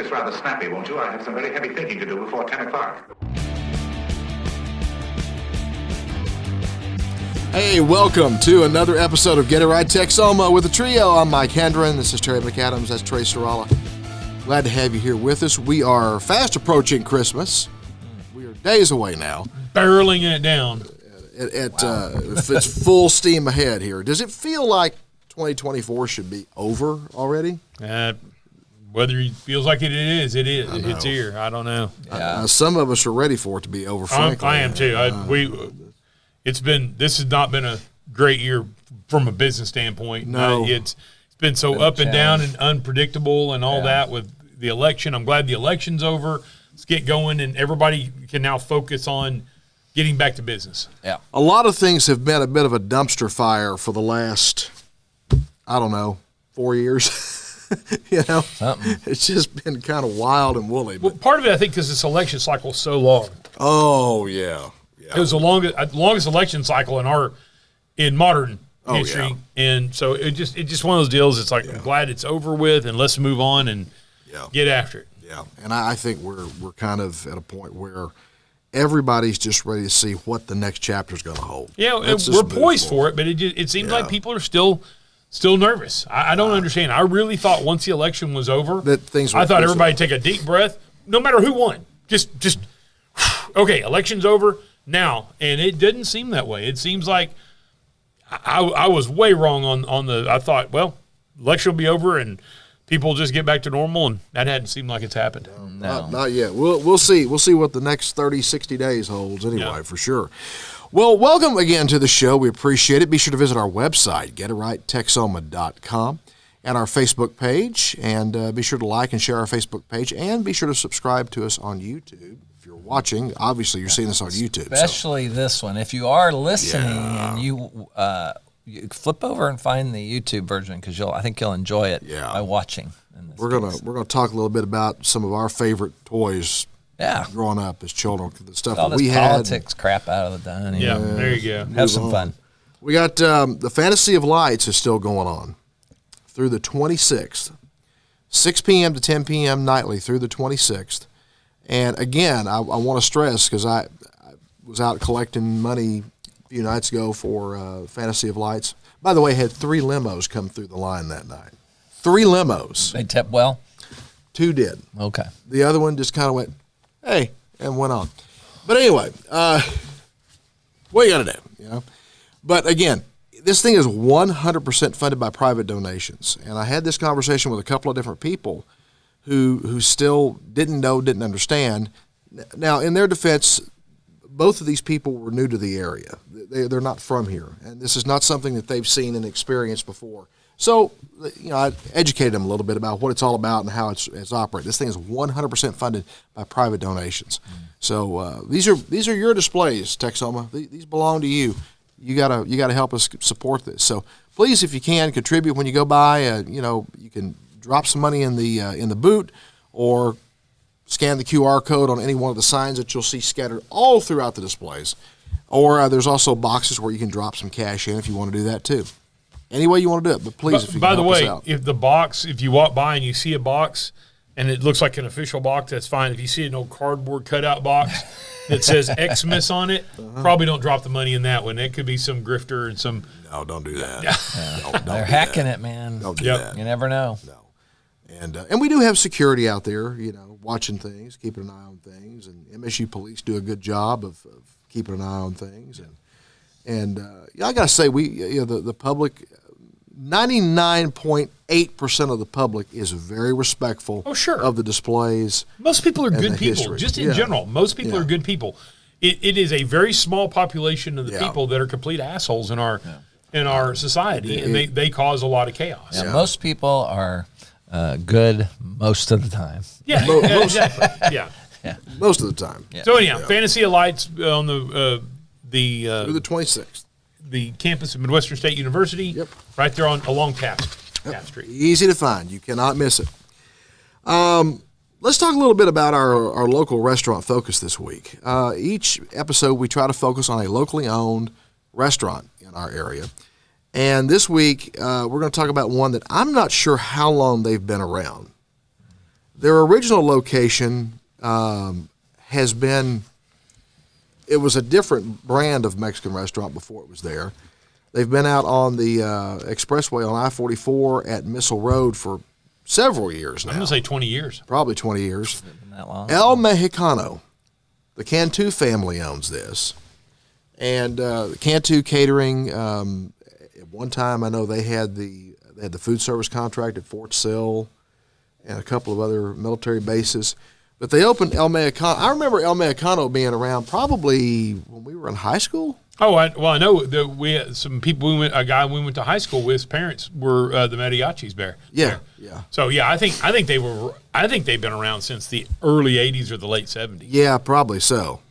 this rather snappy, won't you? I have some very heavy thinking to do before 10 o'clock. Hey, welcome to another episode of Get It Right Texoma with the trio. I'm Mike Hendren. This is Terry McAdams. That's Trey Serrala. Glad to have you here with us. We are fast approaching Christmas. We are days away now. Barreling it down. It's full steam ahead here. Does it feel like 2024 should be over already? Whether it feels like it is. It's here. I don't know. Some of us are ready for it to be over, frankly. I am too. This has not been a great year from a business standpoint. No. It's been so up and down and unpredictable and all that with the election. I'm glad the election's over. Let's get going, and everybody can now focus on getting back to business. Yeah. A lot of things have been a bit of a dumpster fire for the last, 4 years. Something. It's just been kind of wild and woolly. Well, part of it, I think, because this election cycle is so long. Oh, yeah. It was the longest election cycle in modern history, and so it just one of those deals. It's like I'm glad it's over with, and let's move on and get after it. Yeah, and I think we're kind of at a point where everybody's just ready to see what the next chapter is going to hold. Yeah, we're poised for it, but it seems like people are still nervous. I don't understand. I really thought once the election was over, I thought everybody would take a deep breath, no matter who won. Just okay, election's over. Now, and it didn't seem that way. It seems like I was way wrong on the. I thought, well, election will be over and people will just get back to normal, and that hadn't seemed like it's happened. No, not yet. We'll see. We'll see what the next 30, 60 days holds anyway, for sure. Well, welcome again to the show. We appreciate it. Be sure to visit our website, getrighttexoma.com, and our Facebook page, and be sure to like and share our Facebook page, and be sure to subscribe to us on YouTube. Watching, obviously you're seeing this on YouTube, especially this one. If you are listening and you flip over and find the YouTube version, because I think you'll enjoy it by watching. We're gonna talk a little bit about some of our favorite toys. Growing up as children, the stuff all that we this had. Politics crap out of the dining. Yeah, there you go. Have some fun. We got the Fantasy of Lights is still going on through the 26th, 6 p.m. to 10 p.m. nightly through the 26th. And again, I want to stress, because I was out collecting money a few nights ago for Fantasy of Lights. By the way, I had 3 limos come through the line that night. 3 limos. They tipped well? 2 did. Okay. The other one just kind of went, hey, and went on. But anyway, what you got to do, But again, this thing is 100% funded by private donations. And I had this conversation with a couple of different people who still didn't understand. Now, in their defense, both of these people were new to the area. They're not from here, and this is not something that they've seen and experienced before. So, I educated them a little bit about what it's all about and how it's operated. This thing is 100% funded by private donations. So these are your displays, Texoma. These belong to you. You gotta help us support this. So please, if you can, contribute when you go by. You can drop some money in the boot, or scan the QR code on any one of the signs that you'll see scattered all throughout the displays. Or there's also boxes where you can drop some cash in if you want to do that too. Any way you want to do it, but please, if you can help us out. If you walk by and you see a box and it looks like an official box, that's fine. If you see an old cardboard cutout box that says Xmas on it, probably don't drop the money in that one. It could be some grifter and some. No, don't do that. Don't They're hacking it, man. Don't do that. You never know. No. And we do have security out there, watching things, keeping an eye on things, and MSU police do a good job of keeping an eye on things. And I got to say, the public, 99.8% of the public is very respectful of the displays. Most people are good people, history. just in general. Most people are good people. It is a very small population of the people that are complete assholes in our society, and they cause a lot of chaos. Yeah, most people are good most of the time. Yeah, exactly. Yeah. Most of the time. Yeah. So anyhow, Fantasy of Lights on through the 26th. The campus of Midwestern State University, right there along Taft Street. Easy to find. You cannot miss it. Let's talk a little bit about our local restaurant focus this week. Each episode, we try to focus on a locally owned restaurant in our area. And this week, we're going to talk about one that I'm not sure how long they've been around. their original location has been. It was a different brand of Mexican restaurant before it was there. They've been out on the expressway on I-44 at Missile Road for several years now. I'm going to say 20 years. Probably 20 years. Been that long. El Mexicano, the Cantu family owns this. And Cantu Catering, at one time I know they had the food service contract at Fort Sill and a couple of other military bases. But they opened El Mexicano. I remember El Mexicano being around probably when we were in high school. Oh, I know that we had some people. A guy we went to high school with, his parents were the mariachis there. Yeah. So yeah, I think they've been around since the early '80s or the late '70s. Yeah, probably so.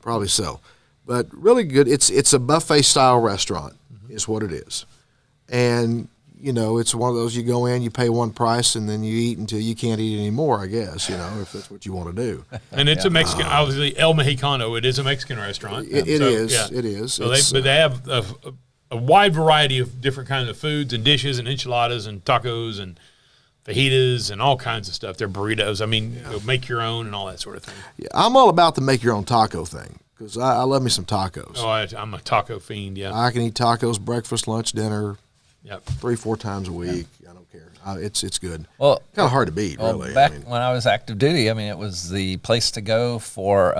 But really good. It's a buffet style restaurant, is what it is, and it's one of those you go in, you pay one price, and then you eat until you can't eat anymore. I guess if that's what you want to do. And it's a Mexican, obviously El Mexicano. It is a Mexican restaurant. It is. So they have a wide variety of different kinds of foods and dishes and enchiladas and tacos and fajitas and all kinds of stuff. They're burritos. I mean, make your own and all that sort of thing. Yeah, I'm all about the make your own taco thing because I love me some tacos. Oh, I'm a taco fiend. Yeah, I can eat tacos breakfast, lunch, dinner. Yep. 3-4 times a week. I don't care. It's good. Well, kind of hard to beat, really. Back when I was active duty, it was the place to go for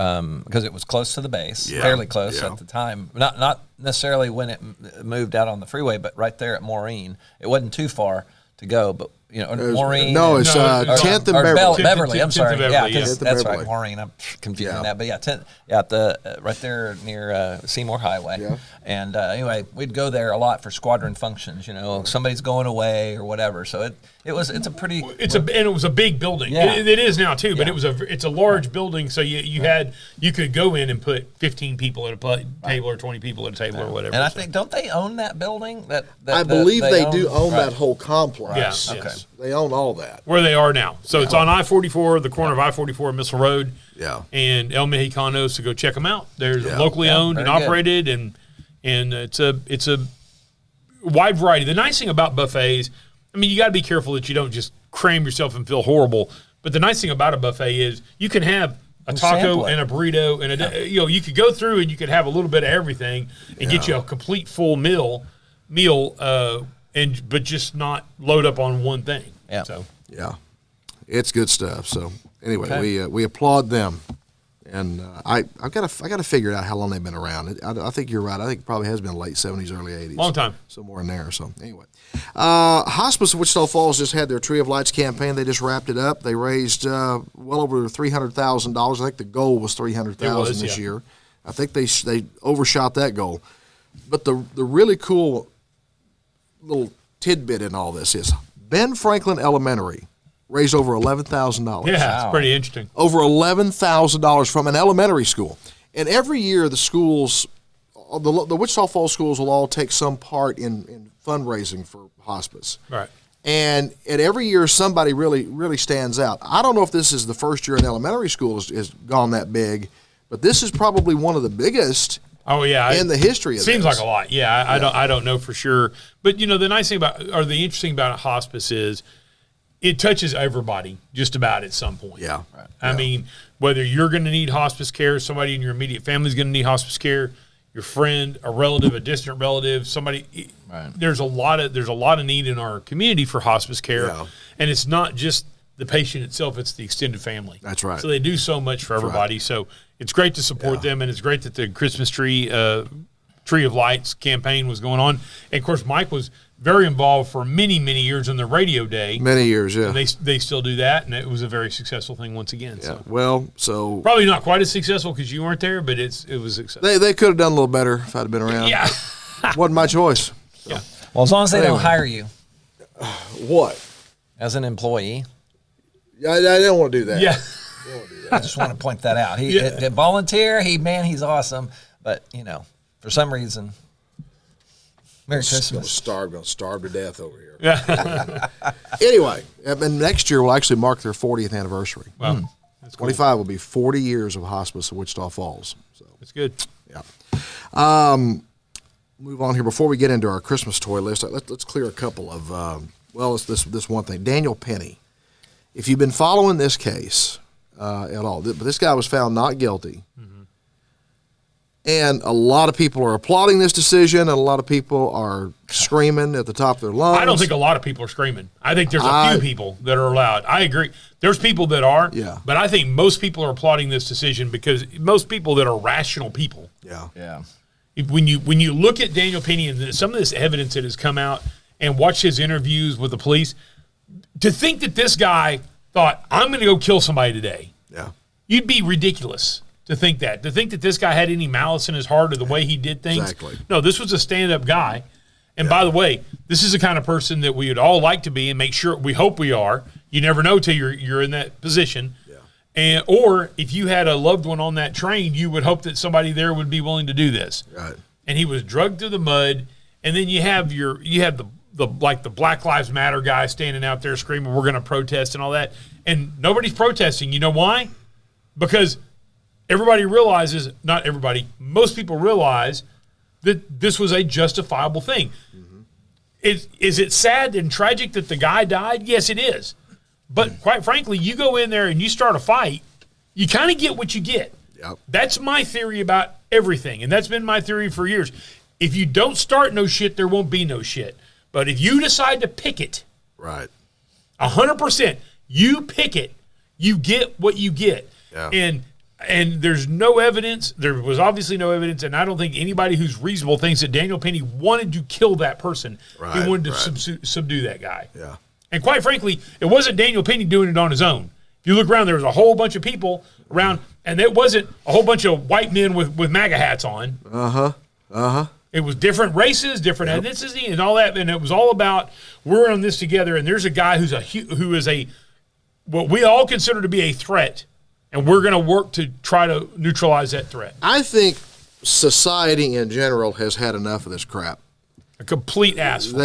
because it was close to the base, fairly close at the time. Not necessarily when it moved out on the freeway, but right there at Maureen. It wasn't too far to go, but Maureen. No, it's 10th and Beverly. Beverly. I'm sorry. Beverly, yeah, that's that's Beverly. right. Maureen. I'm confusing that, but at the right there near Seymour Highway. Yeah. And anyway, we'd go there a lot for squadron functions. Somebody's going away or whatever. So it was a big building. Yeah. It is now too, but it's a large building. So you could go in and put 15 people at a table or 20 people at a table or whatever. And I think, don't they own that building? I believe they do own that whole complex. Yes. Okay. They own all that. Where they are now. So it's on I-44, the corner of I-44 and Missile Road. Yeah. And El Mexicano, so go check them out. They're locally owned and operated, and it's a wide variety. The nice thing about buffets, you got to be careful that you don't just cram yourself and feel horrible. But the nice thing about a buffet is you can have a taco and a burrito and you could go through and you could have a little bit of everything and get you a complete full meal, but just not load up on one thing. Yeah. So it's good stuff. So anyway, we applaud them, and I've got to figure out how long they've been around. I think you're right. I think it probably has been late 70s, early 80s. Long time. Somewhere in there. So anyway, Hospice of Wichita Falls just had their Tree of Lights campaign. They just wrapped it up. They raised well over $300,000. I think the goal was $300,000 this year. I think they overshot that goal. But the really cool little tidbit in all this is Ben Franklin Elementary raised over $11,000. Yeah, it's pretty interesting. Over $11,000 from an elementary school. And every year the schools, the Wichita Falls schools will all take some part in fundraising for hospice. Right. And every year somebody really, really stands out. I don't know if this is the first year an elementary school has gone that big, but this is probably one of the biggest in the history of seems this. like a lot. Yeah, I don't know for sure. But the nice thing the interesting about a hospice is it touches everybody just about at some point. Yeah. Right. I mean, whether you're going to need hospice care, somebody in your immediate family is going to need hospice care, your friend, a relative, a distant relative, somebody. Right. There's a lot of need in our community for hospice care, and it's not just the patient itself; it's the extended family. That's right. So they do so much for everybody. Right. So it's great to support them, and it's great that the Christmas Tree of Lights campaign was going on. And of course, Mike was very involved for many, many years in the radio day. Many years, yeah. And they still do that, and it was a very successful thing once again. Yeah. So. So probably not quite as successful because you weren't there, but it was successful. They could have done a little better if I'd have been around. Yeah. Wasn't my choice. So. Yeah. Well, as long as they don't hire you. What? As an employee. I don't want to do that. Yeah. I just want to point that out. He volunteer. He's awesome, but for some reason. Merry Christmas. Going to starve to death over here. Yeah. Anyway, and next year will actually mark their 40th anniversary. Wow. That's cool. 25 will be 40 years of Hospice of Wichita Falls. So that's good. Yeah. Move on here. Before we get into our Christmas toy list, let's clear a couple of, this one thing. Daniel Penny if you've been following this case at all, but this guy was found not guilty. And a lot of people are applauding this decision, and a lot of people are screaming at the top of their lungs. I don't think a lot of people are screaming. I think there's a few people that are allowed. I agree. There's people that are, but I think most people are applauding this decision because most people that are rational people. Yeah. When you look at Daniel Penny and some of this evidence that has come out and watch his interviews with the police, to think that this guy thought, I'm going to go kill somebody today, you'd be ridiculous. To think that this guy had any malice in his heart or the way he did things. Exactly. No, this was a stand-up guy. And by the way, this is the kind of person that we would all like to be and make sure we hope we are. You never know till you're in that position. And or if you had a loved one on that train, you would hope that somebody there would be willing to do this. Right. And he was drugged through the mud, and then you have the Black Lives Matter guy standing out there screaming, "We're going to protest" and all that. And nobody's protesting. You know why? Because everybody realizes, not everybody, most people realize that this was a justifiable thing. Is it sad and tragic that the guy died? Yes, it is. But quite frankly, you go in there and you start a fight, you kind of get what you get. Yep. That's my theory about everything, and that's been my theory for years. If you don't start no shit, there won't be no shit. But if you decide to pick it, right, 100%, you pick it, you get what you get. Yeah. And there's no evidence. There was obviously no evidence, and I don't think anybody who's reasonable thinks that Daniel Penny wanted to kill that person. Right, he wanted to subdue that guy. Yeah. And quite frankly, it wasn't Daniel Penny doing it on his own. If you look around, there was a whole bunch of people around, and it wasn't a whole bunch of white men with MAGA hats on. It was different races, different ethnicity, and all that, and it was all about we're on this together. And there's a guy who is what we all consider to be a threat. And we're going to work to try to neutralize that threat. I think society in general has had enough of this crap. A complete asshole.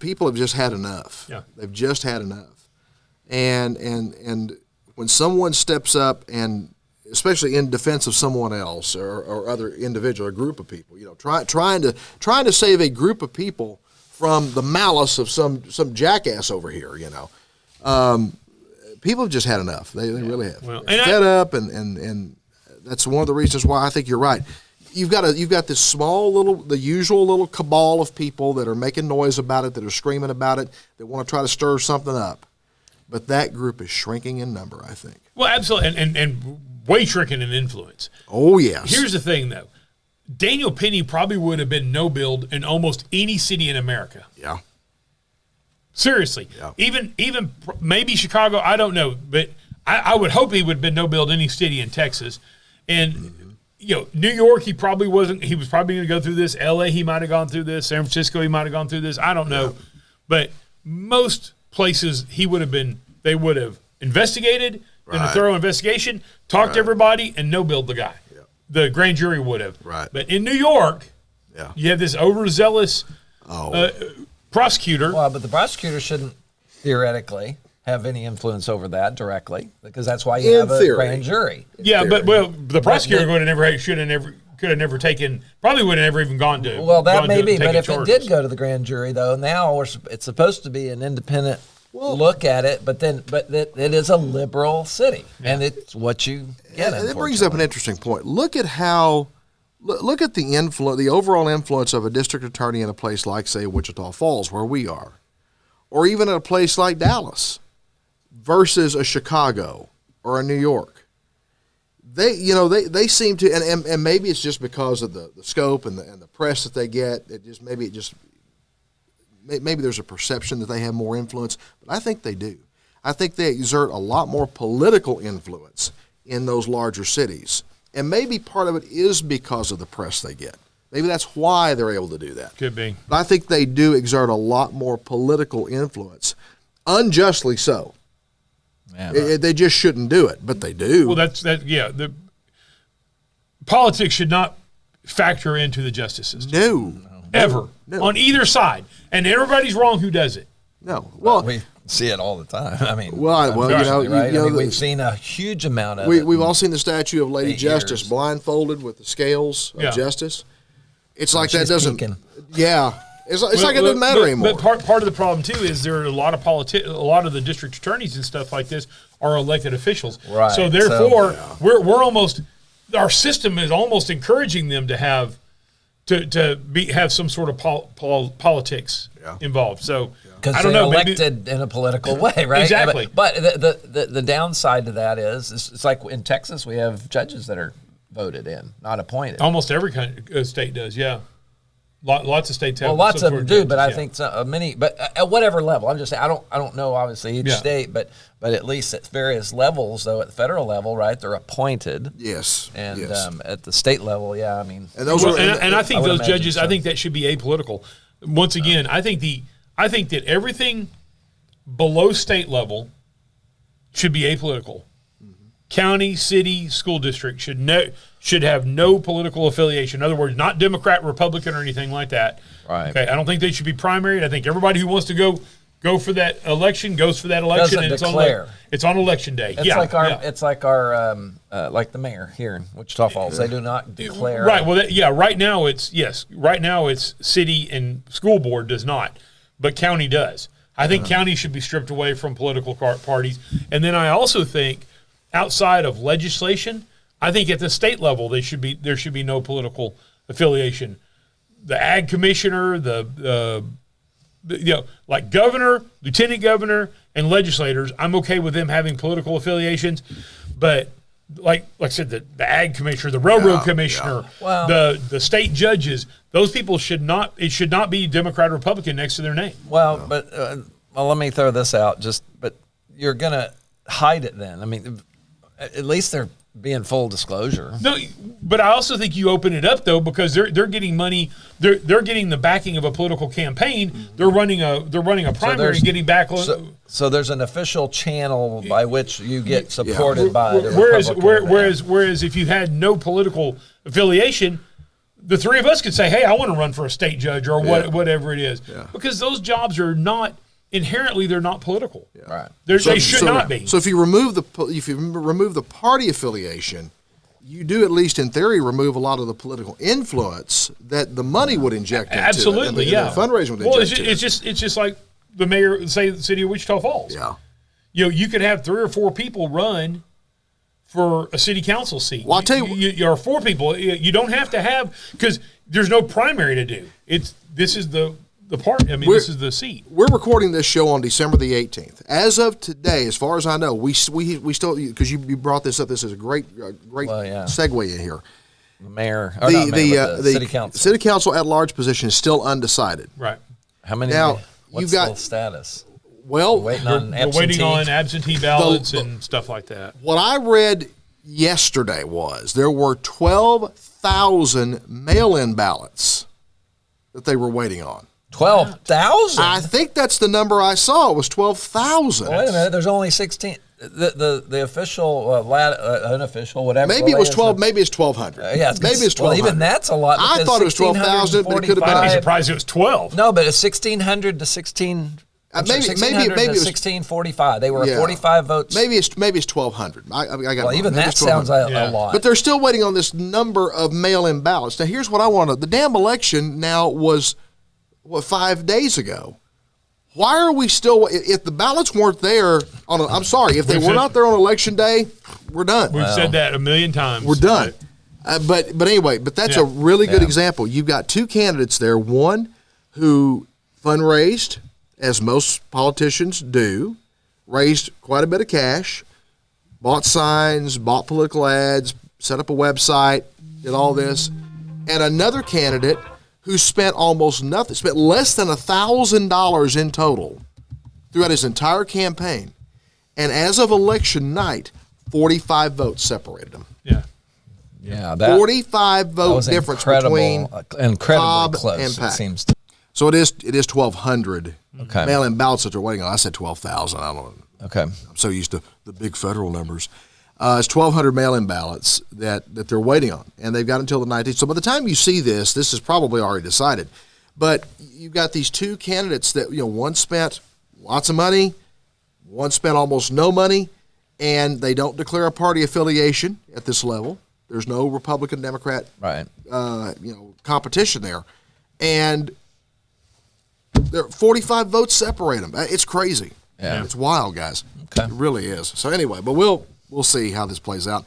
People have just had enough. Yeah. They've just had enough. And when someone steps up and especially in defense of someone else or other individual or group of people, trying to save a group of people from the malice of some jackass over here, people have just had enough. They really have. Well, fed up, and that's one of the reasons why I think you're right. You've got this the usual little cabal of people that are making noise about it, that are screaming about it, that want to try to stir something up. But that group is shrinking in number, I think. Well, absolutely, and way shrinking in influence. Oh, yes. Here's the thing, though. Daniel Penny probably would have been no-billed in almost any city in America. Yeah. Seriously. Yeah. Even maybe Chicago, I don't know. But I would hope he would have been no-billed any city in Texas. And, New York, he probably wasn't. He was probably going to go through this. L.A., he might have gone through this. San Francisco, he might have gone through this. I don't know. Yeah. But most places they would have investigated, done a thorough investigation, talked to everybody, and no-billed the guy. Yeah. The grand jury would have. Right. But in New York, you have this overzealous prosecutor. Well, but the prosecutor shouldn't theoretically have any influence over that directly because that's why you have a grand jury. Yeah, but the prosecutor could have never taken, probably would have never even gone to. Well, that may be, but if charges. It did go to the grand jury, though, now it's supposed to be an independent look at it, but it is a liberal city, and it's what you get. And it brings up an interesting point. Look at the overall influence of a district attorney in a place like, say, Wichita Falls, where we are, or even at a place like Dallas, versus a Chicago or a New York. They seem to, and maybe it's just because of the scope and the press that they get. Maybe there's a perception that they have more influence, but I think they do. I think they exert a lot more political influence in those larger cities. And maybe part of it is because of the press they get. Maybe that's why they're able to do that. Could be. But I think they do exert a lot more political influence, unjustly so. Yeah, they just shouldn't do it, but they do. Well, the politics should not factor into the justice system. No. On either side. And everybody's wrong who does it. No. Well, we see it all the time. I mean, we've seen a huge amount of We've all seen the statue of Lady Justice blindfolded with the scales of justice. It's like that doesn't. Peeking. Yeah, It's like it doesn't matter anymore. But part of the problem too is there are a lot of the district attorneys and stuff like this are elected officials. Right. So therefore, we're almost, our system is almost encouraging them to have some sort of politics involved. So because I don't they're know, elected in a political way, right? Exactly. But the downside to that is it's like in Texas we have judges that are voted in, not appointed. Almost every state does, yeah. Lots of states have. Well, lots of them do, but I yeah. think many. But at whatever level, I'm just saying, I don't know obviously each state, but at least at various levels, though at the federal level, right, they're appointed. Yes. And at the state level, I mean, and those and I think those judges, I think that should be apolitical. Once again, I think that everything below state level should be apolitical. County, city, school district should have no political affiliation. In other words, not Democrat, Republican, or anything like that. Right. Okay. I don't think they should be primaried. I think everybody who wants to go for that election goes for that election. Doesn't declare. It's on election day. It's like like the mayor here in Wichita Falls. They do not declare. Right. Well, right now it's city and school board does not, but county does. I think county should be stripped away from political parties, and then I also think outside of legislation, I think at the state level there should be no political affiliation. The ag commissioner, like governor, lieutenant governor, and legislators, I'm okay with them having political affiliations, but like I said, the ag commissioner, the railroad commissioner, the state judges, those people should not be Democrat or Republican next to their name. Well, but let me throw this out. But you're gonna hide it then. I mean, at least they're being full disclosure. No, but I also think you open it up though because they're getting money. They're getting the backing of a political campaign. They're running a primary and getting back. So there's an official channel by which you get supported by the whereas if you had no political affiliation, the three of us could say, "Hey, I want to run for a state judge or whatever it is," because those jobs are not. Inherently, they're not political. Right. They should not be. So if you remove the party affiliation, you do at least in theory remove a lot of the political influence that the money would inject into absolutely, it. And the fundraising would inject it's just like the mayor, say the city of Wichita Falls. Yeah. You could have 3 or 4 people run for a city council seat. Well, I'll tell you, you are 4 people. You don't have to have because there's no primary to do. This is the part. I mean, this is the seat. We're recording this show on December the 18th. As of today, as far as I know, we still, because you brought this up, this is a great segue in here. The mayor, the city council. City council at large position is still undecided. Right. How many? Now what's the status? Well, we're waiting on absentee ballots and stuff like that. What I read yesterday was there were 12,000 mail-in ballots that they were waiting on. 12,000? I think that's the number I saw. It was 12,000. Wait a minute. There's only 16. The official, unofficial, whatever. Maybe it was 12. Maybe it's 1,200. Maybe it's 1,200. Well, even that's a lot. I thought it was 12,000, but it could have been. I'd be surprised it was 12. No, but it's 1,600 to 16. Maybe 1645. They were 45 votes. Maybe it's 1,200. I got. Well, even that sounds a lot. But they're still waiting on this number of mail-in ballots. Now, here's what I wanted. The damn election now was 5 days ago. Why are we still? If the ballots weren't there I'm sorry. If they were not there on election day, we're done. We've said that a million times. We're done. But anyway, that's a really good example. You've got 2 candidates there. One who fundraised, as most politicians do, raised quite a bit of cash, bought signs, bought political ads, set up a website, did all this, and another candidate who spent almost nothing, spent less than $1,000 in total throughout his entire campaign. And as of election night, 45 votes separated him. Yeah, 45 vote difference between Cobb close, and Pack. It seems to. So it is 1,200 mail-in ballots that they're waiting on. I said 12,000. I don't know. Okay. I'm so used to the big federal numbers. It's 1,200 mail-in ballots that they're waiting on, and they've got until the 19th. So by the time you see this is probably already decided. But you've got these 2 candidates that, one spent lots of money, one spent almost no money, and they don't declare a party affiliation at this level. There's no Republican, Democrat, competition there. And There 45 votes separate them. It's crazy. Yeah. It's wild, guys. Okay. It really is. So anyway, but we'll see how this plays out.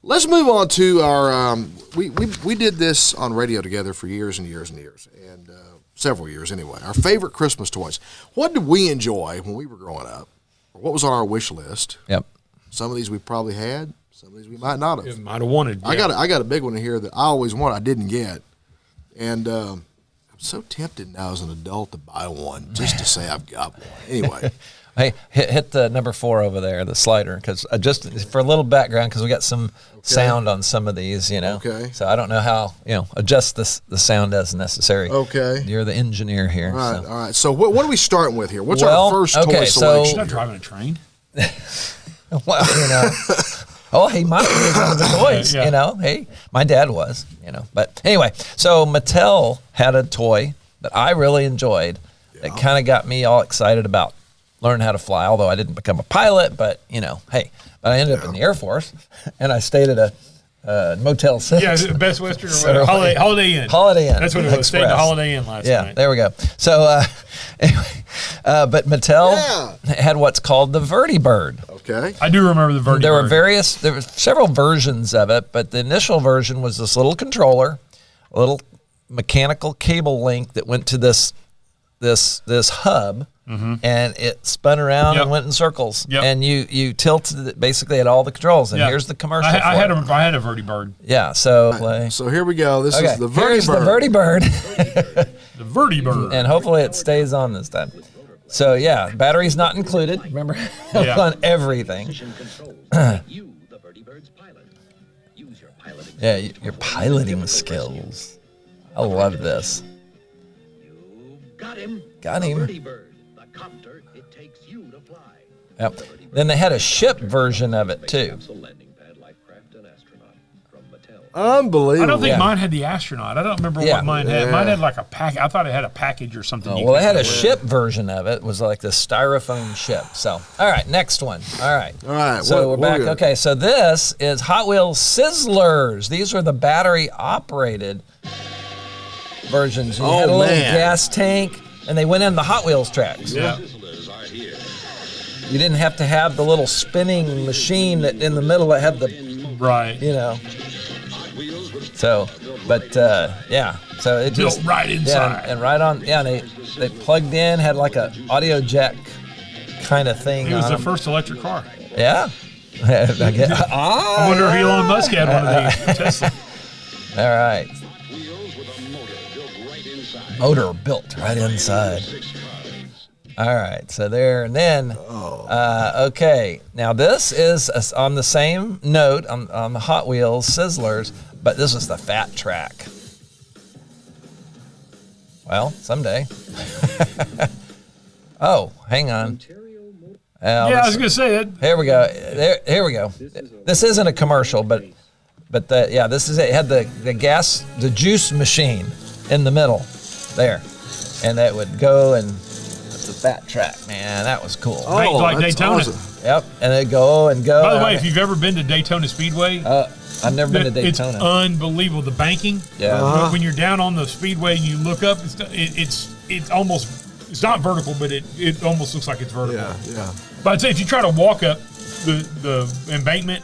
Let's move on to our. We did this on radio together for years and years and years, and several years anyway. Our favorite Christmas toys. What did we enjoy when we were growing up? Or what was on our wish list? Yep. Some of these we probably had. Some of these we might not have. Might have wanted. Yeah. I got a big one in here that I always wanted. I didn't get, and I'm so tempted now as an adult to buy one just to say I've got one. Anyway. Hey, hit the number 4 over there, the slider, because just for a little background, because we got some sound on some of these, Okay. So I don't know how, adjust the sound as necessary. Okay. You're the engineer here. All right. So what are we starting with here? What's our first toy selection? She's not driving a train. Well, oh, hey, mine was one of the toys, Yeah. Hey, my dad was, But anyway, so Mattel had a toy that I really enjoyed that kind of got me all excited about learn how to fly, although I didn't become a pilot, but, hey. But I ended up in the Air Force, and I stayed at a Motel 6. Yeah, Best Western or whatever. Holiday Inn. Holiday Inn. That's what it was. Stayed at the Holiday Inn last night. Yeah, there we go. So, anyway, but Mattel had what's called the Vertibird. Okay. I do remember the Vertibird. There were several versions of it, but the initial version was this little controller, a little mechanical cable link that went to this hub. Mm-hmm. And it spun around and went in circles. Yep. And you tilted it basically at all the controls. And here's the commercial. I had a Vertibird. Yeah. So So here we go. This is the Vertibird. Here's the Vertibird. The Vertibird. And hopefully it stays on this time. So yeah, battery's not included. Remember, on everything. Yeah, your piloting skills. I love this. Got him. Yep. Then they had a ship version of it too. Unbelievable. I don't think mine had the astronaut. I don't remember what mine had. Yeah. Mine had like a pack. I thought it had a package or something. Well, they had a ship version of it. It was like the styrofoam ship. So, all right, next one. All right. So we're back. Okay, so this is Hot Wheels Sizzlers. These are the battery operated versions. You had a little gas tank, and they went in the Hot Wheels tracks. Yeah. You didn't have to have the little spinning machine that in the middle that had the So, but so it just built right inside. and right on. Yeah, they plugged in, had like a audio jack kind of thing. It was the first electric car. Yeah. I wonder if Elon Musk had one of these. Tesla. All right. Motor built right inside. All right, so there, and then, okay. Now this is on the same note on the Hot Wheels Sizzlers, but this is the Fat Track. Well, someday. Oh, hang on. I was going to say it. Here we go. Here we go. This isn't a commercial, but this is it. It had the juice machine in the middle there, and that would go and. The Fat Track, man, that was cool. Like Daytona. Awesome. Yep, and it'd go and go. By the way, if you've ever been to Daytona Speedway, I've never been to Daytona. It's unbelievable. The banking. Yeah. When you're down on the speedway and you look up, it's almost not vertical, but it almost looks like it's vertical. Yeah. But I'd say if you try to walk up the embankment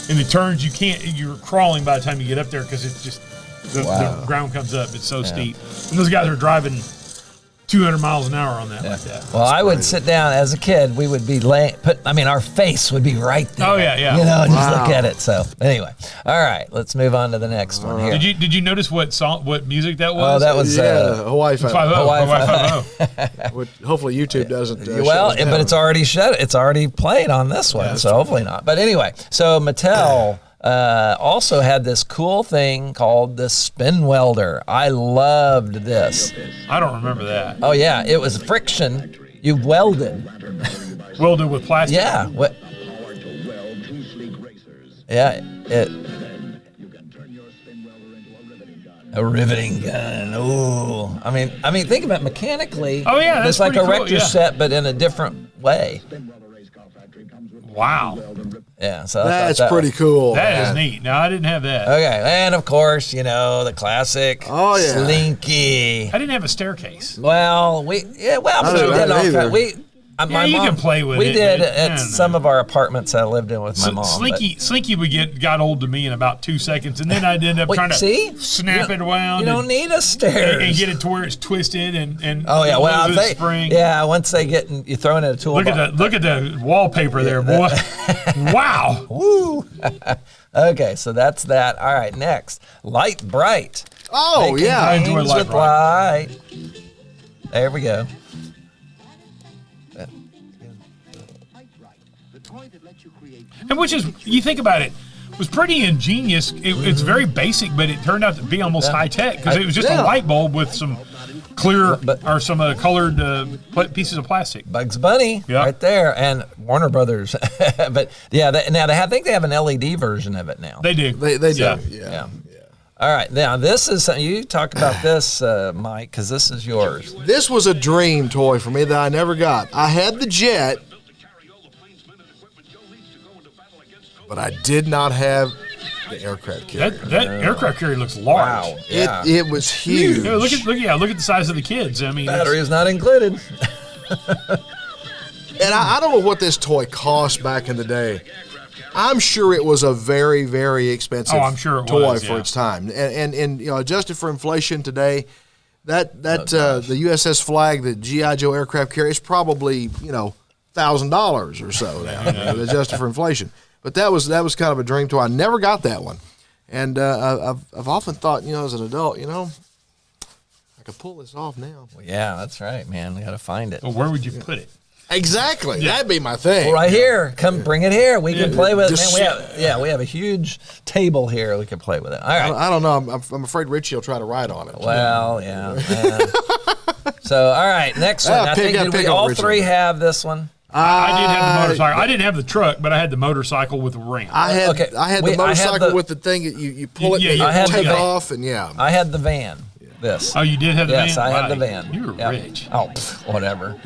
in the turns, you're crawling by the time you get up there because it's just the ground comes up. It's so steep, and those guys are driving 200 miles an hour on that like that. Well, I would sit down as a kid. We would be our face would be right there. Oh yeah. And just look at it. So anyway, all right, let's move on to the next one here. Did you notice what music that was? Oh, that was Hawaii Five-0. Hopefully YouTube doesn't. But it's already It's already played on this one, so hopefully not. But anyway, so Mattel. Also had this cool thing called the spin welder. I loved this. I don't remember that. Oh yeah, it was friction. You welded. Welded with plastic. Yeah. A riveting gun. Ooh. I mean, think about it mechanically. Oh yeah, that's it's like a cool, rector set, but in a different way. Wow. Yeah, so that's pretty cool. That is neat. No, I didn't have that. Okay, and of course, the classic Slinky. I didn't have a staircase. Well, we did all my mom, can play with it. We did at some of our apartments I lived in with my mom. Slinky got old to me in about 2 seconds, and then I'd end up trying to snap it around. You don't need a stair. And get it to where it's twisted and oh yeah, well spring. Yeah, once they get you throw it in a toolbox. Look at the wallpaper there, boy. Wow. Woo. Okay, so that's that. All right, next, Light Bright. Oh yeah, I enjoy Light Bright. There we go. And which is, you think about it, was pretty ingenious. It's very basic, but it turned out to be almost high tech because it was just a light bulb with some clear or some colored pieces of plastic. Bugs Bunny, right there, and Warner Brothers. But yeah, I think they have an LED version of it now. They do. They do. Yeah. All right, now this is you talk about this, Mike, because this is yours. This was a dream toy for me that I never got. I had the jet, but I did not have the aircraft carrier. That aircraft carrier looks large. Wow, it was huge. Yeah, look at the size of the kids. I mean, battery is not included. And I don't know what this toy cost back in the day. I'm sure it was a very, very expensive toy for its time. And adjusted for inflation today, the USS Flag, the G.I. Joe aircraft carrier, is probably $1,000 or so now, adjusted for inflation. But that was kind of a dream toy. I never got that one, and I've often thought, as an adult, I could pull this off now. Well, yeah, that's right, man. We got to find it. Well, where would you put it? Exactly. That'd be my thing. Well, right here. Come bring it here. We can play with it. Man, we have a huge table here. We can play with it. All right. I don't know. I'm afraid Richie will try to ride on it. Well, yeah. So, all right. Next one. I think we all three have this one. I did have the motorcycle. I didn't have the truck, but I had the motorcycle with the ramp. I had the motorcycle with the thing that you pull it and you take off, and I had the van. This. Oh, you did have the van? Yes, I had the van. You were rich. Oh, whatever.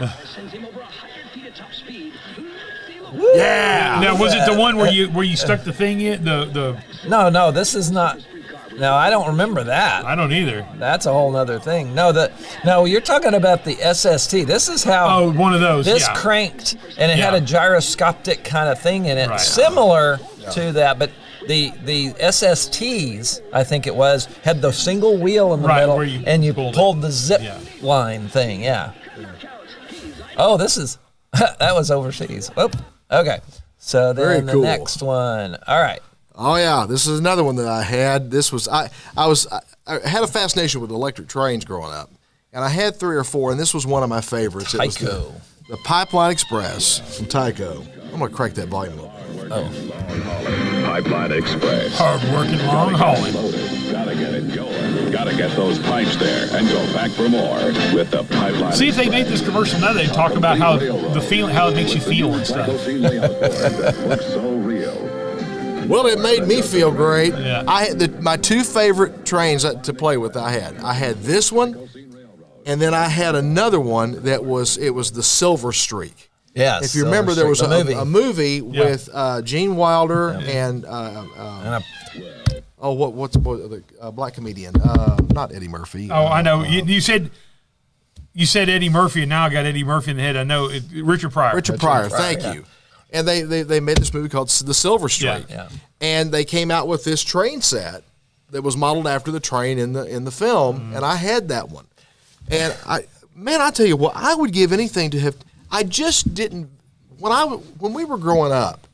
Yeah. Now, was it the one where you stuck the thing in the? No, this is not. No, I don't remember that. I don't either. That's a whole other thing. No, you're talking about the SST. This is how. Oh, one of those. This cranked, and it had a gyroscopic kind of thing in it, similar to that, but. The SSTs, I think it was, had the single wheel in the middle, and you pulled the zip line thing. Yeah. Oh, this is that was overseas. Whoop. Okay. So then the next one. All right. Oh yeah, this is another one that I had. This was I had a fascination with electric trains growing up, and I had 3 or 4, and this was one of my favorites. Tyco. It was the Pipeline Express from Tyco. I'm gonna crank that volume up. Pipeline Express. Hard working, long hauling. Gotta get it going. Gotta get those pipes there and go back for more with the Pipeline. See, if they made this commercial now, they'd talk about how it makes you feel and stuff. Looks so real. Well, it made me feel great. Yeah. I had my 2 favorite trains to play with. I had this one, and then I had another one that was the Silver Streak. Yes. If you remember, there was a movie with Gene Wilder and what's the black comedian? Not Eddie Murphy. Oh, I know. You said Eddie Murphy, and now I got Eddie Murphy in the head. I know Richard Pryor. Richard Pryor. Thank you. And they made this movie called The Silver Streak. Yeah. And they came out with this train set that was modeled after the train in the film, and I had that one. And I tell you what, I would give anything to have. I just didn't when we were growing up.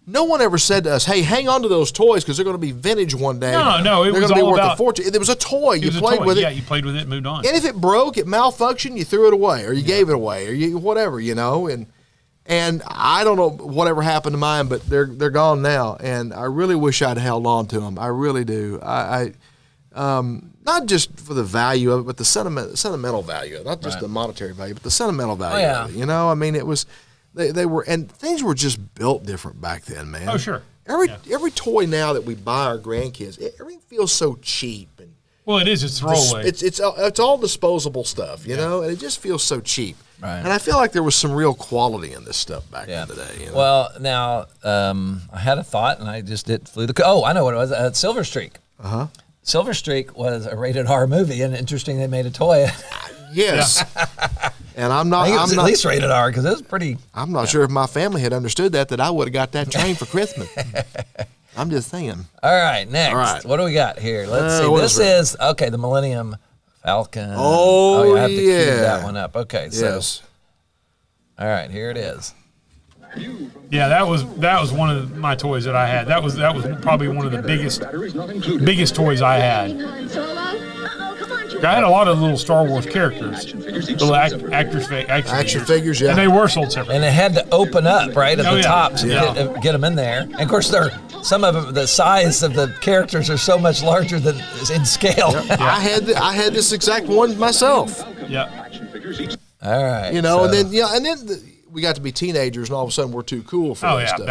No one ever said to us, "Hey, hang on to those toys because they're going to be vintage one day." No, it was going to be all worth about a fortune. It was a toy. You played with it. Yeah, you played with it, and moved on. And if it broke, it malfunctioned, you threw it away, or you gave it away, or you whatever, And I don't know whatever happened to mine, but they're gone now, and I really wish I'd held on to them. I really do. I not just for the value of it, but the sentimental value of it, not just the monetary value, but the sentimental value of it. I mean, it was they were, and things were just built different back then, man. Oh, sure. Every toy now that we buy our grandkids, everything feels so cheap and Well, it is. It's throwaway. It's all disposable stuff, you know, and it just feels so cheap. Right. And I feel like there was some real quality in this stuff back in the day. You know? Well, now I had a thought, and I just flew the. Oh, I know what it was. Silver Streak. Silver Streak was a rated R movie, and interesting they made a toy. Yes. And I'm not. I think it was I'm at not, least rated R because it was pretty. I'm not sure if my family had understood that I would have got that train for Christmas. I'm just saying. All right, next. All right. What do we got here? Let's see. what This is the Millennium Falcon. Oh, I have to cue yeah. that one up. Okay, so Yes. all right, here it is. Yeah, that was one of my toys that I had. That was probably one of the biggest toys I had. I had a lot of little Star Wars characters, little action figures, yeah. And they were sold separately. And it had to open up right at the top to Yeah. get them in there. And of course, some of them, the size of the characters are so much larger than in scale. Yeah. I had this exact one myself. Yeah. All right. You know, and then we got to be teenagers, and all of a sudden we're too cool for that stuff.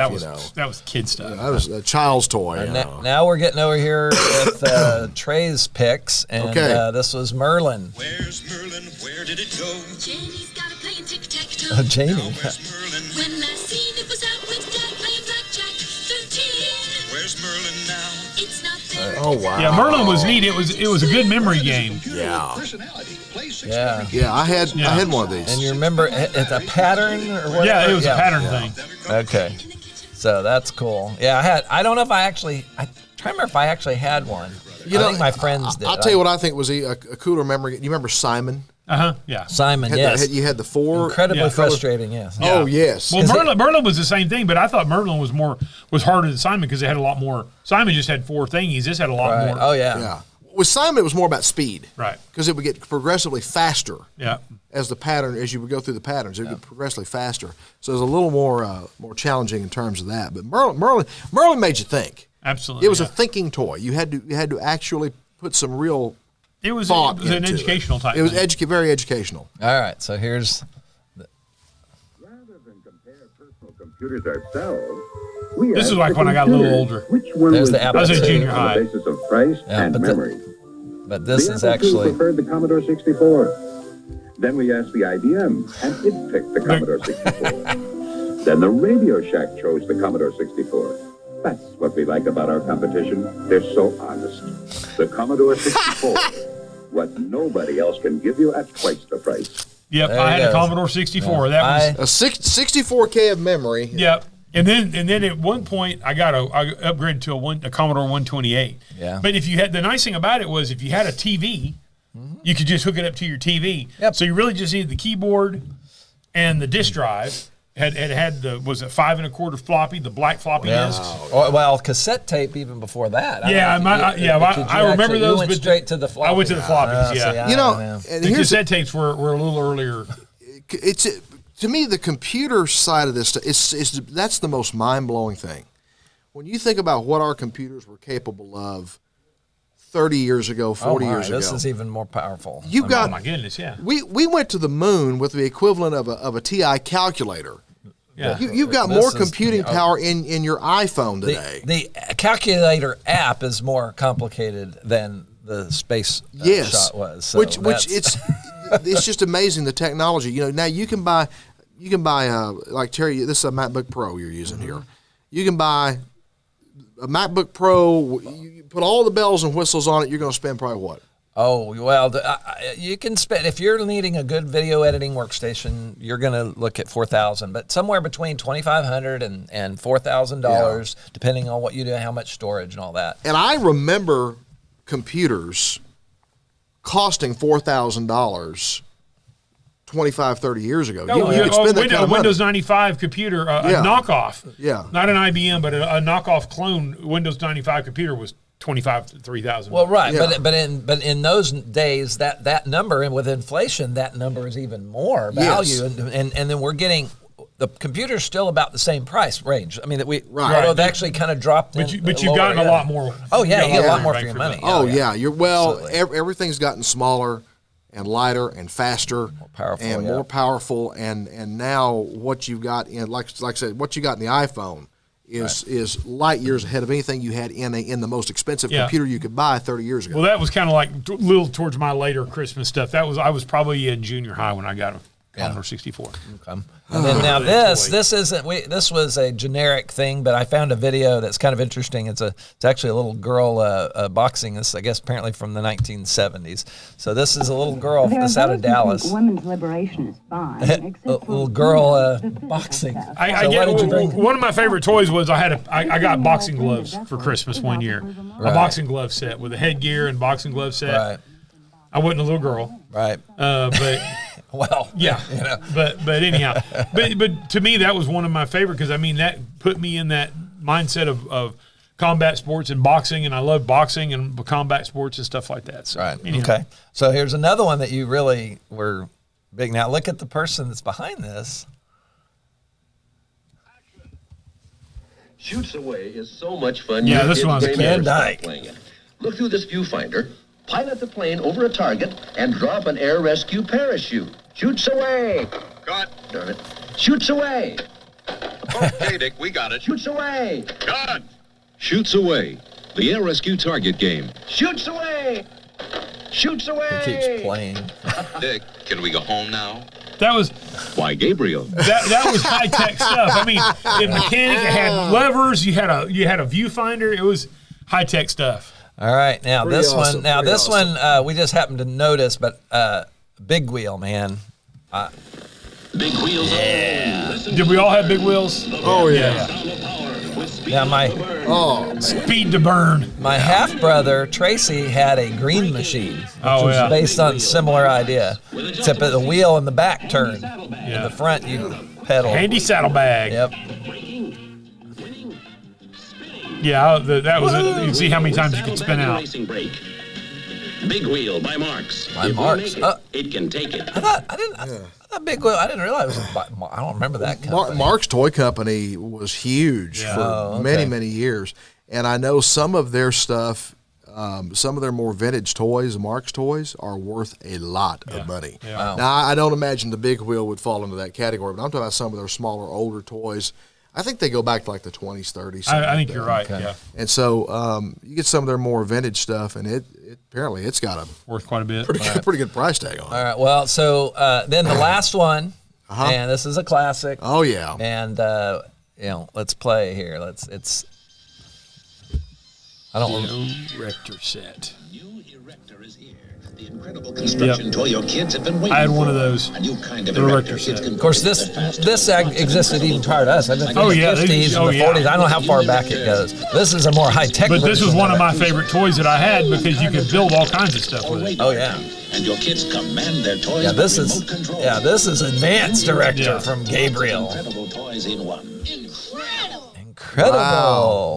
That was kid stuff. That was a child's toy. Now we're getting over here with Trey's picks, and this was Merlin. Where's Merlin? Where did it go? Janie's got a playing tic-tac-toe. Oh, Janie. Where's Merlin? When last seen it was out with Dad playing blackjack. 13. Where's Merlin now? It's not there. Oh wow. Yeah, Merlin was neat. It was a good memory game. Yeah. Yeah. Yeah, I had one of these. And you remember it's a pattern or whatever? Yeah, it was a pattern thing. Okay. So that's cool. Yeah, I don't know if I'm trying to remember if I actually had one. I think my friends did. I'll tell you what I think was a cooler memory. You remember Simon? Yeah. Simon, yes. You had the four. Incredibly frustrating, yes. Yeah. Oh, yes. Well, Merlin was the same thing, but I thought Merlin was harder than Simon because they had a lot more. Simon just had 4 thingies. This had a lot more. Oh, yeah. Yeah. With Simon, it was more about speed. Right. Because it would get progressively faster. Yeah. As you would go through the patterns, it would get progressively faster. So it was a little more challenging in terms of that. But Merlin made you think. Absolutely. It was a thinking toy. You had to actually put some real thought into an educational type. It was thing. very educational. All right, so here's. Rather than compare personal computers ourselves, This is like when I got a little older. Which one There's was the Apple I was in II. junior on high. the basis of price and but memory? But this The is Apple II actually. preferred the Commodore 64. Then we asked the IBM, and it picked the Commodore 64. Then the Radio Shack chose the Commodore 64. That's what we like about our competition. They're so honest. The Commodore 64. What nobody else can give you at twice the price. Yep, There I you had a go. Commodore 64. That was 64K of memory. Yep. And then at one point I upgraded to a Commodore 128. Yeah. But if you had the nice thing about it was if you had a TV, you could just hook it up to your TV. Yep. So you really just needed the keyboard and the disk drive. Had the 5 1/4 floppy, the black floppy disks. Well, cassette tape even before that. I remember those. You went straight to the floppy. I went to the floppies. Yeah. And The cassette tapes were a little earlier. It's to me the computer side of this stuff. That's the most mind blowing thing. When you think about what our computers were capable of 30 years ago, 40 years ago. This is even more powerful. Oh my goodness, yeah. We went to the moon with the equivalent of a TI calculator. Yeah. You've got more computing power in your iPhone today. The calculator app is more complicated than the space shot was. So which it's just amazing the technology. Now you can buy like Terry. This is a MacBook Pro you're using here. You can buy a MacBook Pro. You put all the bells and whistles on it. You're going to spend probably what? Oh, well, you can spend, if you're needing a good video editing workstation, you're going to look at $4,000, but somewhere between $2,500 and $4,000, depending on what you do, how much storage and all that. And I remember computers costing $4,000 25, 30 years ago. You could spend that kind of Windows money. 95 computer, a knockoff. Yeah. Not an IBM, but a knockoff clone Windows 95 computer was $25,000 to $3,000. Well, right, Yeah. but in those days, that number, and with inflation, that number is even more value, Yes. and then we're getting the computer's still about the same price range. I mean, Right. although they've actually kind of dropped. But you've gotten a lot more. Oh yeah, you get a lot more for bang your money. Oh yeah. yeah, everything's gotten smaller and lighter and faster, more powerful, and now what you've got in like I said, what you got in the iPhone is light years ahead of anything you had in the most expensive computer you could buy 30 years ago. Well, that was kind of like a little towards my later Christmas stuff. I was probably in junior high when I got a Commodore 64. Okay. And then now this was a generic thing, but I found a video that's kind of interesting. It's actually a little girl boxing. This, I guess, apparently from the 1970s. So this is a little girl that's out of Dallas. Women's liberation is fine. A little girl boxing. One of my favorite toys was I got boxing gloves for Christmas one year. A boxing glove set with a headgear and boxing glove set. Right. I wasn't a little girl. Right. But well, yeah. You know. But anyhow, but to me that was one of my favorite because I mean that put me in that mindset of combat sports and boxing, and I love boxing and combat sports and stuff like that. So, right. anyhow. Okay. So here's another one that you really were big. Now look at the person that's behind this. Shoots Away is so much fun. Yeah, this one's Van Dyke. Playing it. Look through this viewfinder, pilot the plane over a target, and drop an air rescue parachute. Shoots away. Cut. Darn it. Shoots away. Okay, Dick, we got it. Shoots away. Cut. Shoots Away, the air rescue target game. Shoots away. Shoots away. He keeps playing. Dick, can we go home now? That was Why, Gabriel. that was high tech stuff. I mean, the mechanic it had levers. You had a viewfinder. It was high tech stuff. All right, now Pretty this awesome, one. Now pretty this awesome. one we just happened to notice, but big wheel, man. Big wheels. Did we all have big wheels? Oh, yeah. Now my Speed to burn. my half brother Tracy had a green machine, which Oh, was yeah. based on a similar idea, except that the wheel in the back turned. Yeah. In the front you pedal. Handy saddlebag. Yep. Yeah, that was it. You can see how many times you could spin out. Big Wheel by Marks. By Marks. It can take it. I thought big wheel. I didn't realize it was I don't remember that company. Mark's Toy Company was huge for many years, and I know some of their stuff, some of their more vintage toys, Mark's toys, are worth a lot of money. Yeah. Wow. Now I don't imagine the big wheel would fall into that category, but I'm talking about some of their smaller, older toys. I think they go back to like the 20s, 30s. I think you're right. Okay. Yeah, And so you get some of their more vintage stuff, and it apparently it's got a worth quite a bit. pretty good price tag on it. All right. Well, so then the last one, and this is a classic. Oh yeah. And let's play here. I don't. Erector set. New Erector is here. The incredible construction toy your kids have been waiting I had one for. of those. A new kind of The erector. Erector set. Of course, this existed even prior to us. I've been Oh, in the yeah, 50s and the 40s. I don't know how far back it goes. This is a more high tech. But this was one of my favorite toys that I had because you could build all kinds of stuff with it. Oh yeah. And your kids command their toys Yeah, this with is remote control. this is advanced director Yeah. from Gabriel. Incredible toys in one. Incredible.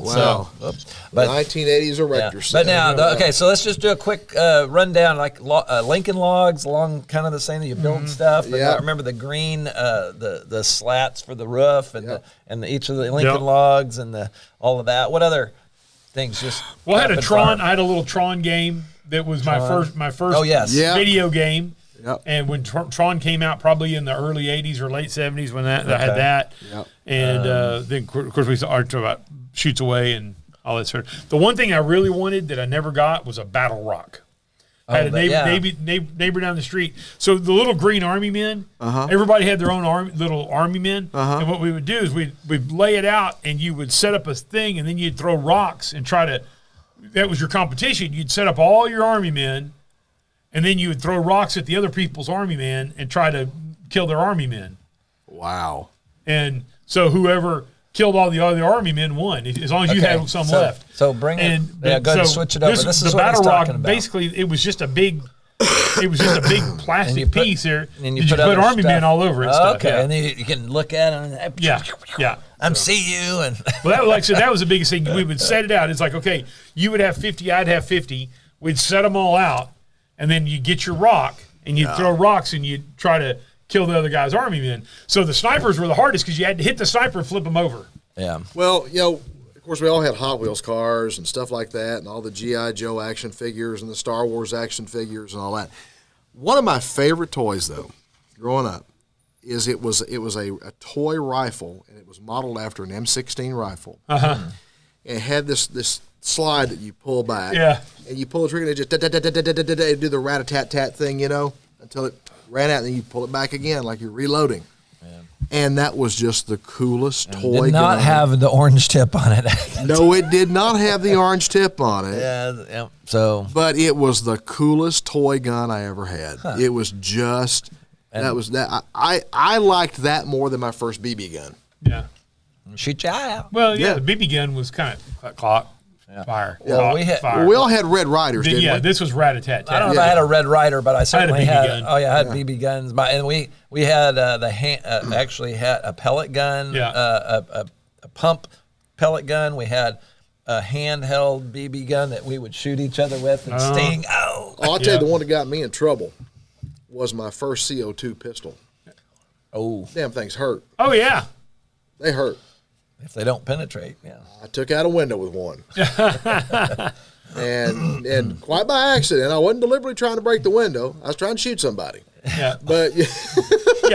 Wow. So, but 1980s yeah. erector set. But now, so let's just do a quick rundown, like Lincoln Logs, along kind of the same. You build stuff. And Yeah. I remember the green, the slats for the roof, and each of the Lincoln Yep. Logs, and all of that. What other things? Just Well, I had a rapid Tron. fire? I had a little Tron game that was my first. Oh, yes. Yeah. Video game. Yep. And when Tron came out, probably in the early '80s or late '70s, when I had that. Yep. And then, of course, we talked about Shoots Away and all that sort of. The one thing I really wanted that I never got was a Battle Rock. I had a neighbor down the street. So the little green army men, everybody had their own little army men. And what we would do is we'd lay it out, and you would set up a thing, and then you'd throw rocks and try to. That was your competition. You'd set up all your army men, and then you would throw rocks at the other people's army men and try to kill their army men. Wow. And so whoever killed all the other army men won, as long as you had some left. So bring it. Go ahead and switch it over. This is the what he's Battle Rock. talking about. Basically, it was just a big plastic piece there. And you put army men all over it. And stuff. Okay, Yeah. and then you can look at them. And, Yeah. see you. And Well, that was the biggest thing. We would set it out. It's like, okay, you would have 50, I'd have 50. We'd set them all out, and then you get your rock, and you'd throw rocks, and you'd try to kill the other guy's army men. So the snipers were the hardest because you had to hit the sniper and flip them over. yeah. Well, of course, we all had Hot Wheels cars and stuff like that, and all the G.I. Joe action figures and the Star Wars action figures and all that. One of my favorite toys, though, growing up, is it was a toy rifle, and it was modeled after an M16 rifle. Uh-huh. And it had this slide that you pull back. Yeah. And you pull the trigger and it just do the rat-a-tat-tat thing, until it ran out, and then you pull it back again like you're reloading. Yeah. And that was just the coolest toy. Did not have the orange tip on it. No, it did not have the orange tip on it. Yeah. So, but it was the coolest toy gun I ever had. Huh. It was just I liked that more than my first BB gun. Yeah. Shoot your eye out. Well, yeah, the BB gun was kind of clock. Yeah. Fire. Yeah. Fire. We all had Red Riders, didn't we? Yeah, this was rat-a-tat-tat. I don't know if I had a Red Rider, but I certainly had. Oh, yeah, I had BB guns. And we had actually had a pellet gun, a pump pellet gun. We had a handheld BB gun that we would shoot each other with and sting. Oh, I'll tell you, the one that got me in trouble was my first CO2 pistol. Oh. Damn things hurt. Oh, yeah. They hurt. If they don't penetrate, yeah. I took out a window with one. and quite by accident. I wasn't deliberately trying to break the window. I was trying to shoot somebody. Yeah. But yeah.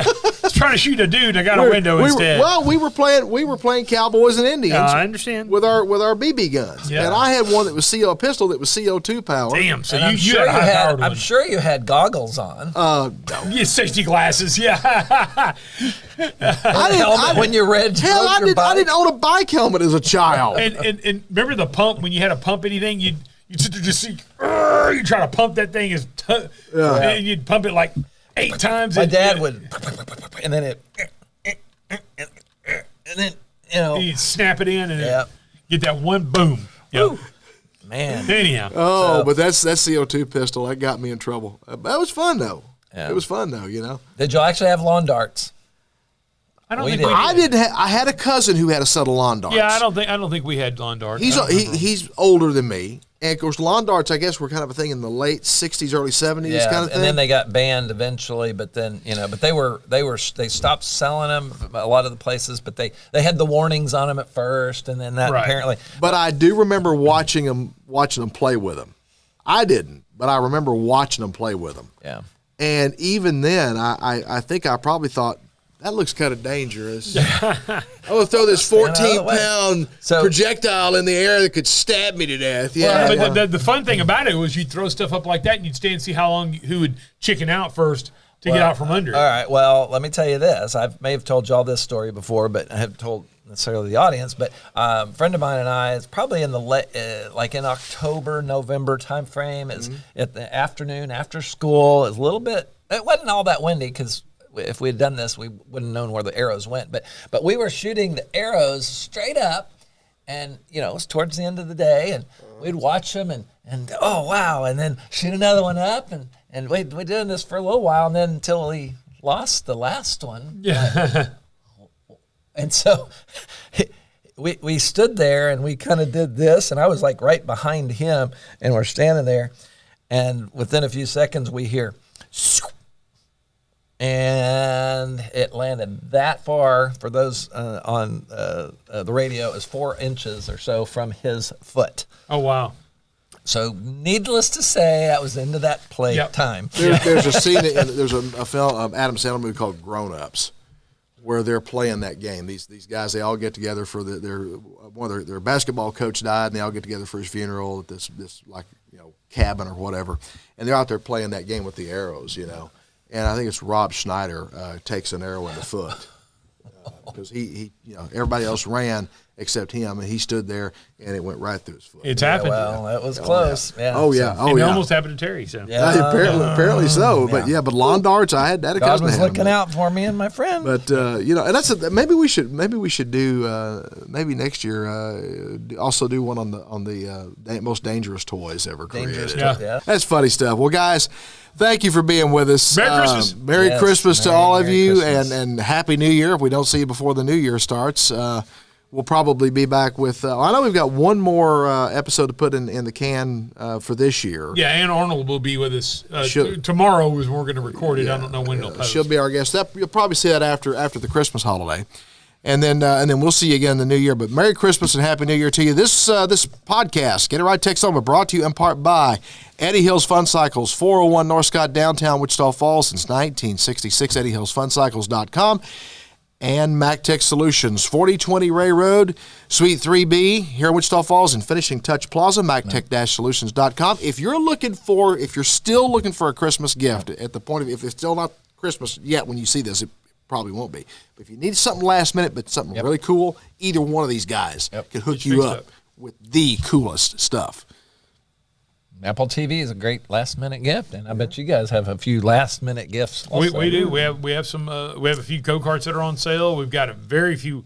I was trying to shoot a dude. I got a window instead. We were playing Cowboys and Indians. I understand. With our BB guns. Yeah. And I had one that was a pistol that was CO2 powered. Damn. So I'm sure you had goggles on. No. Yeah, safety glasses. Yeah. When you read. Hell, I didn't own a bike helmet as a child. And remember the pump when you had to pump anything, you just see you try to pump that thing and you'd pump it like 8 times. My dad would, and then you'd snap it in and get that one boom. Yep. Man. Anyhow. But that's CO2 pistol. That got me in trouble. That was fun though. Yeah. It was fun though. Did you actually have lawn darts? I don't think I didn't. I had a cousin who had a set of lawn darts. Yeah, I don't think we had lawn darts. He's older than me, and of course, lawn darts, I guess, were kind of a thing in the late '60s, early '70s, kind of thing. And then they got banned eventually. But then but they stopped selling them a lot of the places. But they had the warnings on them at first, and then that apparently. But I do remember watching them play with them. I didn't, but I remember watching them play with them. Yeah. And even then, I think I probably thought, that looks kind of dangerous. I'm going to throw this 14-pound projectile in the air that could stab me to death. Yeah. Well, but the fun thing about it was you'd throw stuff up like that and you'd stay and see who would chicken out first to get out from under it. All right. Well, let me tell you this. I may have told y'all this story before, but I haven't told necessarily the audience. But a friend of mine and I, it's probably in the like in October, November time frame. It's at the afternoon after school. It's a little bit. It wasn't all that windy because if we had done this, we wouldn't have known where the arrows went. But we were shooting the arrows straight up, and it was towards the end of the day, and we'd watch them, and oh wow, and then shoot another one up, and we're doing this for a little while, and then until we lost the last one. Yeah. And so we stood there, and we kind of did this, and I was like right behind him, and we're standing there, and within a few seconds we hear. And it landed that far, for those on the radio, is 4 inches or so from his foot. Oh, wow. So needless to say, I was into that play time. There's a scene, there's a film, Adam Sandler movie called Grown Ups, where they're playing that game. These guys, they all get together for their basketball coach died, and they all get together for his funeral at this cabin or whatever, and they're out there playing that game with the arrows, And I think it's Rob Schneider takes an arrow in the foot because he everybody else ran except him, and he stood there, and it went right through his foot. It's happened. Well, that was close. Yeah. Oh yeah. It almost happened to Terry. So apparently so. But but lawn darts, I had that. God was looking out for me and my friend. But and that's maybe we should do maybe next year also do one on the most dangerous toys ever created. Yeah. That's funny stuff. Well, guys, thank you for being with us. Merry Christmas. Merry Christmas to all of you, and Happy New Year. If we don't see you before the New Year starts, we'll probably be back with I know we've got one more episode to put in the can for this year. Yeah, Ann Arnold will be with us. Tomorrow is when we're going to record it. I don't know when it'll post. She'll be our guest. You'll probably see that after the Christmas holiday. And then we'll see you again in the new year. But Merry Christmas and Happy New Year to you. This podcast, Get It Right Texoma, brought to you in part by Eddie Hills Fun Cycles, 401 North Scott, downtown Wichita Falls since 1966, EddieHillsFunCycles.com, and MacTech Solutions, 4020 Ray Road, Suite 3B here in Wichita Falls, and Finishing Touch Plaza, MacTech-Solutions.com. If you're still looking for a Christmas gift at the point of, if it's still not Christmas yet when you see this, it probably won't be. But if you need something last minute, but something really cool, either one of these guys can hook you up with the coolest stuff. Apple TV is a great last-minute gift, and I bet you guys have a few last-minute gifts. We do. We have some. We have a few go-karts that are on sale. We've got a very few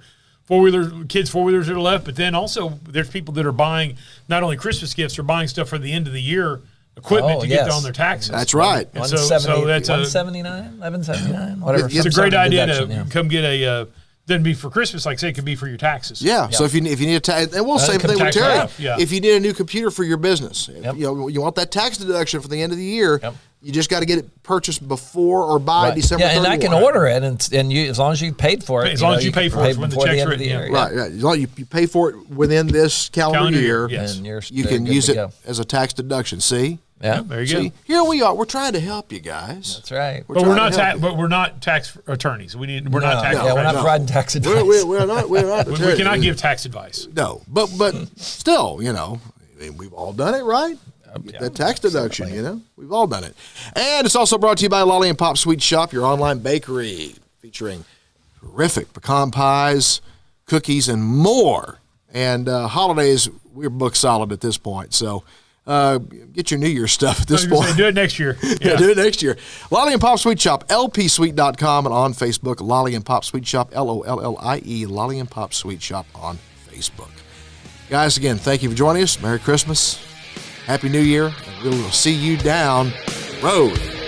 kids four-wheelers that are left. But then also there's people that are buying not only Christmas gifts, they're buying stuff for the end of the year equipment to get on their taxes. That's right. And so that's $179, $11.79, whatever. It's a great idea to come get a. Doesn't be for Christmas, like I say, it could be for your taxes. Yeah. So if you need a tax, and we'll same thing with Terry. If you need a new computer for your business, you want that tax deduction for the end of the year. You just got to get it purchased before or by December 31. Yeah, and I can order it, and you, as long as you paid for it. As long as you pay for it when the check's written. Right. As long as you pay for it within this calendar year, you can use it as a tax deduction. See? Yeah, there you go. Here we are. We're trying to help you guys. That's right. But we're not tax attorneys. We're not tax. We're not providing tax advice. We're not. We cannot give tax advice. No, but still, we've all done it, right? The tax deduction, we've all done it. And it's also brought to you by Lollie and Pop Sweet Shop, your online bakery, featuring terrific pecan pies, cookies, and more. And holidays, we're booked solid at this point. So get your New Year's stuff at this point. Do it next year. Yeah, do it next year. Lollie and Pop Sweet Shop, lpsweet.com, and on Facebook, Lollie and Pop Sweet Shop, LOLLIE, Lollie and Pop Sweet Shop on Facebook. Guys, again, thank you for joining us. Merry Christmas. Happy New Year. And we will see you down the road.